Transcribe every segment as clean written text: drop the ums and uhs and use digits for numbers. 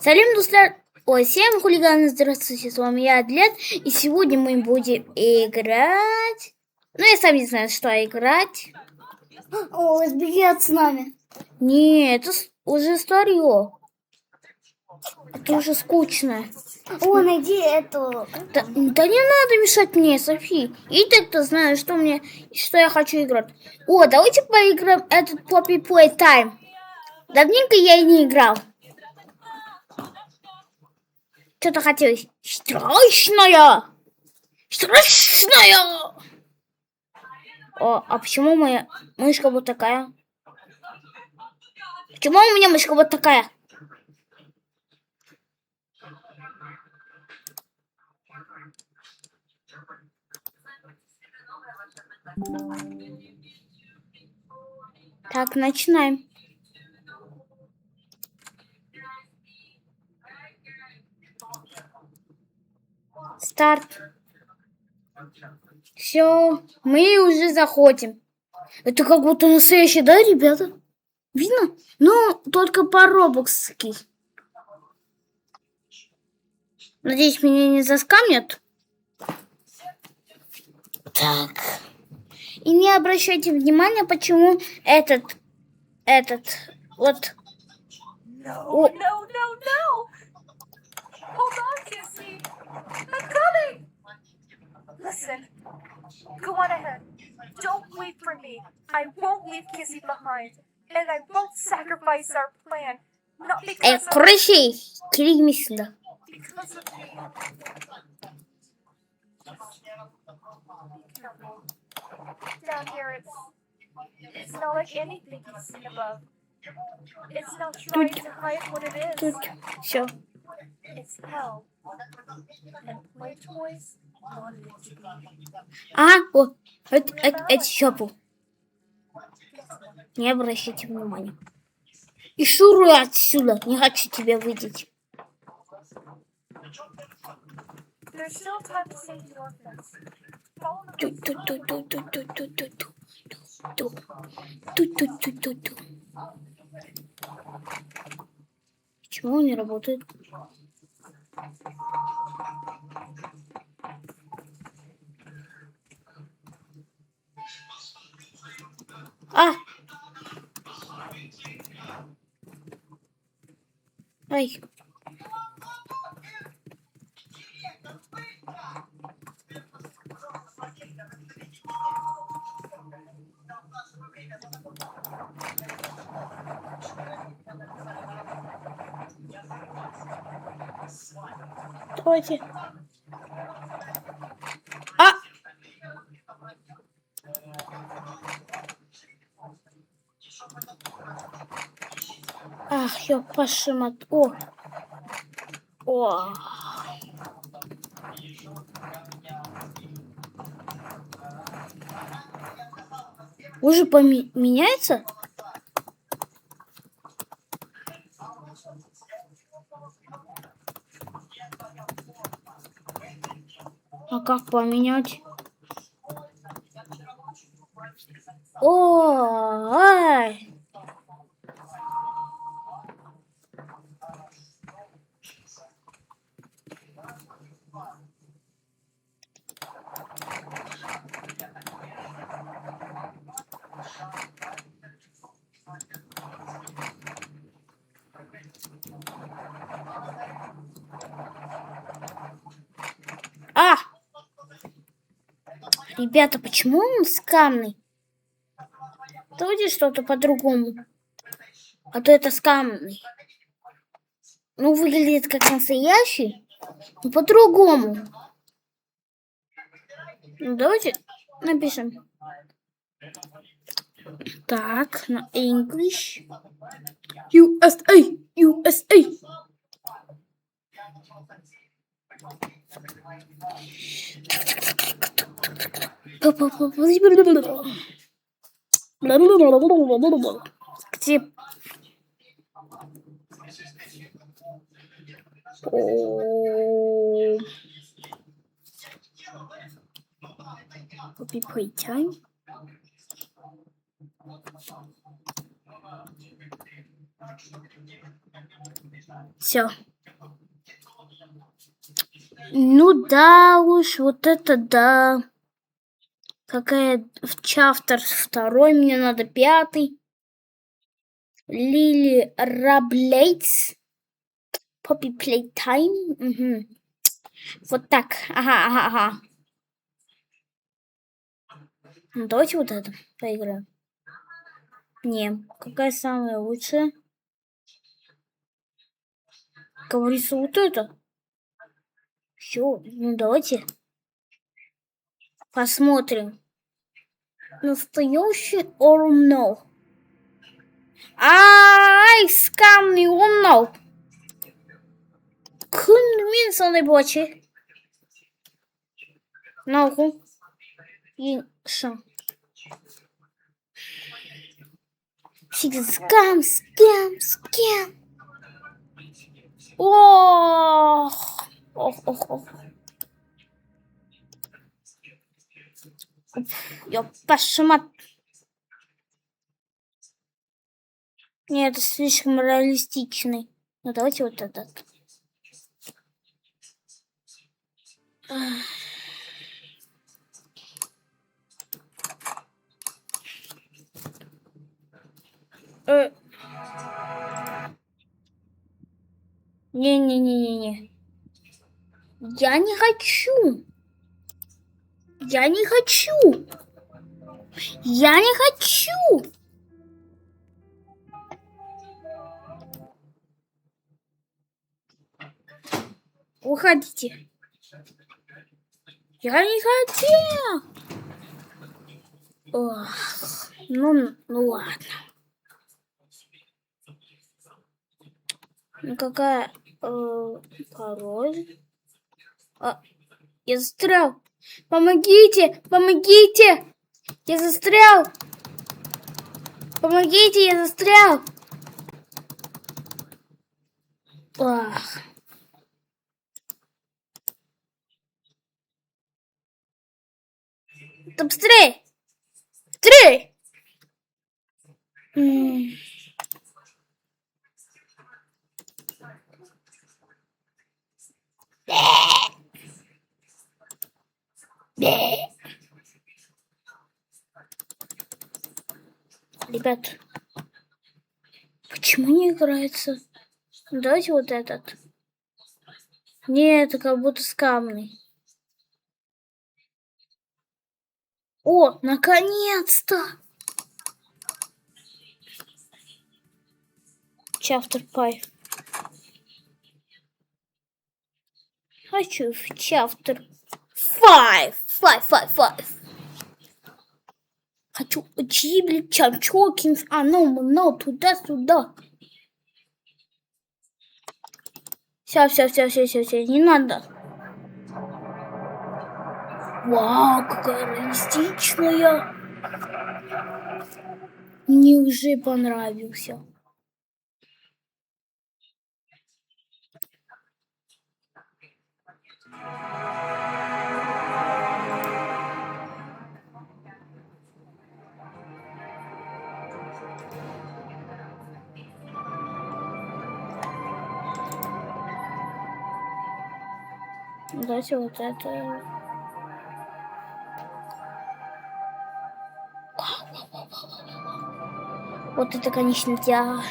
Салим, друзья! Ой, всем хулиганы, здравствуйте, с вами я, Адлет, и сегодня мы будем играть... Ну, я сам не знаю, что играть. О, сбегает с нами. Не, это уже старье. Это уже скучно. О, найди эту. Да не надо мешать мне, Софи. И так-то знаю, что я хочу играть. О, давайте поиграем этот Poppy Playtime. Давненько я и не играл. Что-то хотелось страшное. Страшное! О, а почему моя мышка вот такая? Почему у меня мышка вот такая? Так, начинаем. Старт. Все, мы уже заходим. Это как будто настоящий, да, ребята? Видно? Ну, только по-робокски. Надеюсь, меня не заскамят. Так. И не обращайте внимания, почему этот, вот... No. Hold on, Kissy. I'm coming. Listen, go on ahead. Don't wait for me. I won't leave Kissy behind. And I won't sacrifice our plan. Not because of... Короче, келейме сюда. Because of me. Be careful. Down here, it's not like anything you've seen above. It's not trying to hide what it is. Тут все. It's hell. And play toys wanted it to be. О, это щепу. Не обращайте внимания. И шуруй отсюда. Не хочу тебя видеть. There's still time to save the orphans. Follow the Ту-ту-ту-ту-ту-ту-ту-ту. Почему он не работает? Ай. Давайте. Ах, ёпашимат. О. Уже поменяется? А как поменять? Ай! Ребята, почему он скамный? Давайте что-то по-другому. А то это скамный. Ну, выглядит как настоящий, но по-другому. Ну, давайте напишем. Так, на English. USA, USA. Где? Poppy Playtime. Все. Ну да уж, вот это да. Какая чаптер второй, мне надо 5. Лили Раблейтс. Poppy Playtime. Угу. Вот так. Ага, ага, ага. Ну, давайте вот это поиграем. Не, какая самая лучшая? Говорится, вот это. Все, ну давайте посмотрим. Настоящий or no? Ай, скамный умно. Kun minsann är бочи. Нахуй. И что? Скам, скам, скам. Ох, ох, ох, ох. Я пошмат. Нет, это слишком реалистичный. Ну давайте вот этот. Не-не-не-не-не. Я не хочу. Я не хочу. Я не хочу. Уходите. Я не хотел. Ох, ну ладно. Ну какая пароль? Я застрял. Помогите, помогите. Я застрял. Помогите, я застрял. Ах. Да быстрее. Быстрее. Ребят, почему не играется? Давайте вот этот. Нет, это как будто скамный. О, наконец-то! Chapter 5. Хочу в Chapter 5. 5. Хочу Ghibli, Чокинс, no, туда-сюда. Все, не надо. Вау, какая реалистичная. Мне уже понравился. Давайте вот это. Вот это, конечно, я.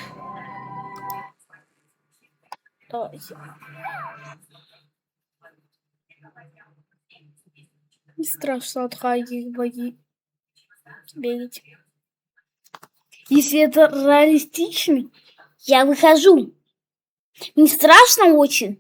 Давайте. Не страшно от Хаги боги бегать. Если это реалистично, я выхожу. Не страшно очень.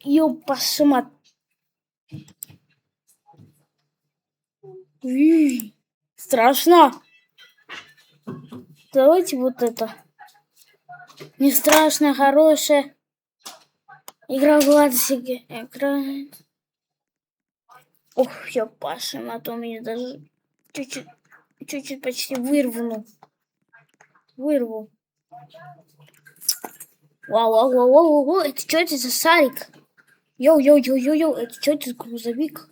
Ёпашмат. Страшно. Давайте вот это. Не страшно, хорошая. Игра в Гладсиге. Ох, ёпашмат, у меня даже чуть-чуть Чуть-чуть почти вырву. Вырву. Вау, это что это за шарик? Йоу, это что это за грузовик?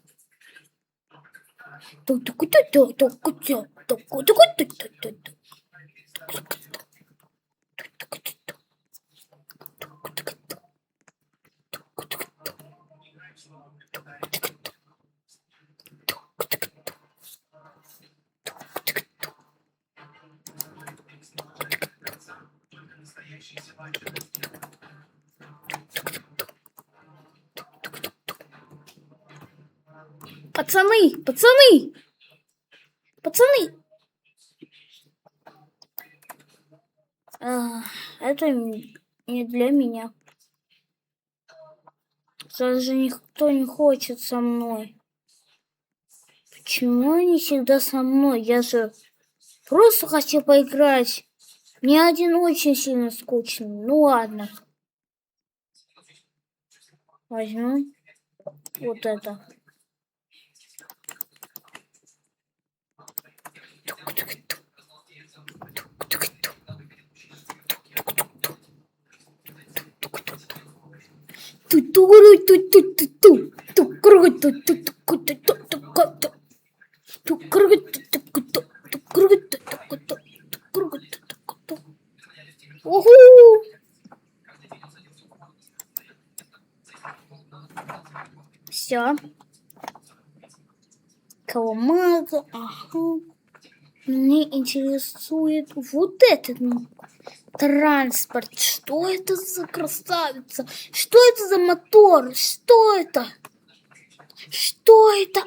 Пацаны! Это не для меня. Даже никто не хочет со мной. Почему они всегда со мной? Я же просто хочу поиграть. Мне один очень сильно скучный. Ну ладно. Возьму вот это. Уху! Все. Коломага. Ага. Мне интересует вот этот транспорт. Что это за красавица? Что это за мотор? Что это? Что это?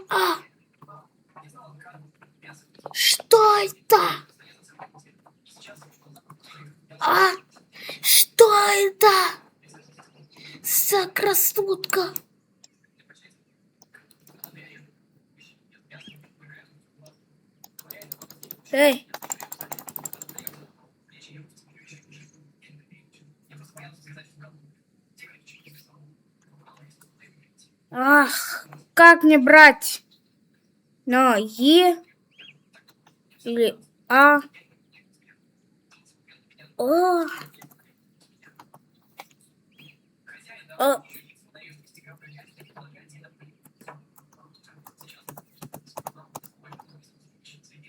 Что это? Что это за красотка? Эй! Ах, как мне брать? На Е или А? О.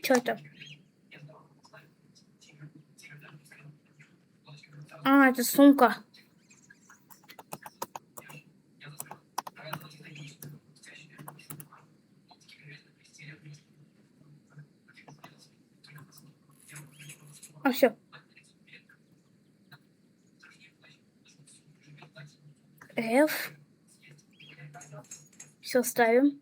Что это? Это сумка. Все. F. Все ставим.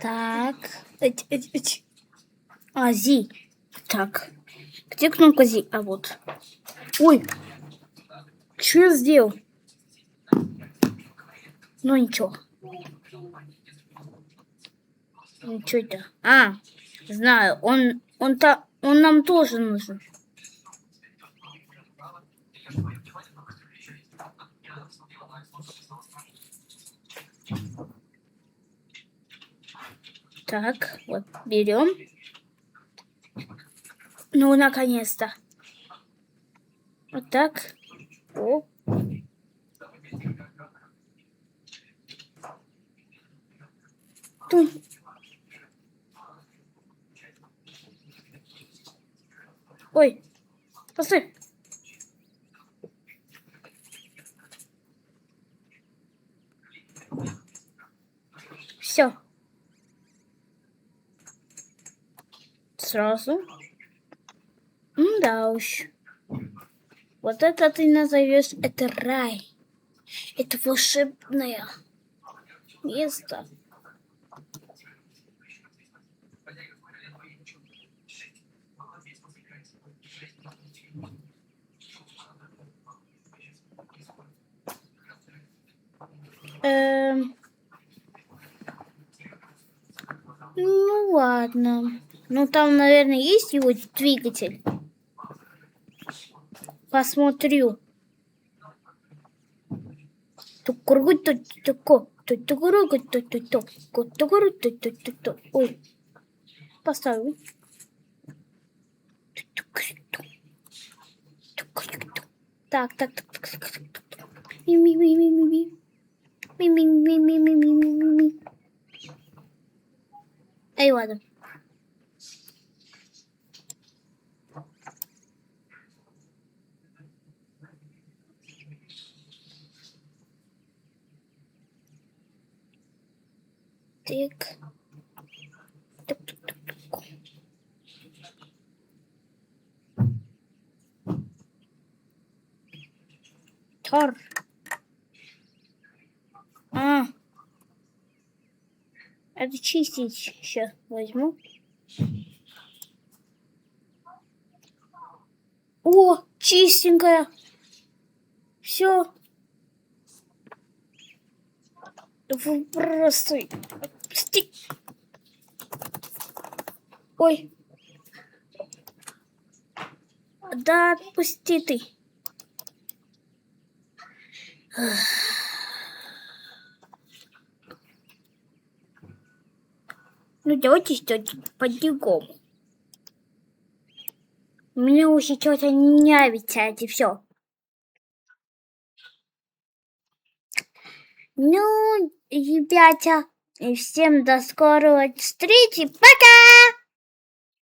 Так. Зи. Так. Где кнопка Зи? А вот. Ой. Что я сделал? Ну ничего. Что это? Знаю. Он нам тоже нужен. Так, вот берем. Ну, наконец-то. Вот так. О. Тум. Ой, постой. Все. Сразу. Да уж. Вот это ты назовешь, это рай. Это волшебное место. Ну ладно. Ну там, наверное, есть его двигатель. Посмотрю. Ой, поставлю. Так, так, так, так, так, так, так. Ми-ми-ми-ми-ми-ми. Ми-ми-ми-ми-ми-ми-ми-ми. Эй, ладно. Так. Так, так, так, так. Тор. Это чистить сейчас возьму. О, чистенькая. Все. Вы просто... Ой. Да отпусти ты. Ну давайте что-то по-другому. Мне уже что-то не нравится это все. Ну, ребята, и всем до скорой встречи. Пока!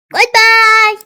Бай-бай!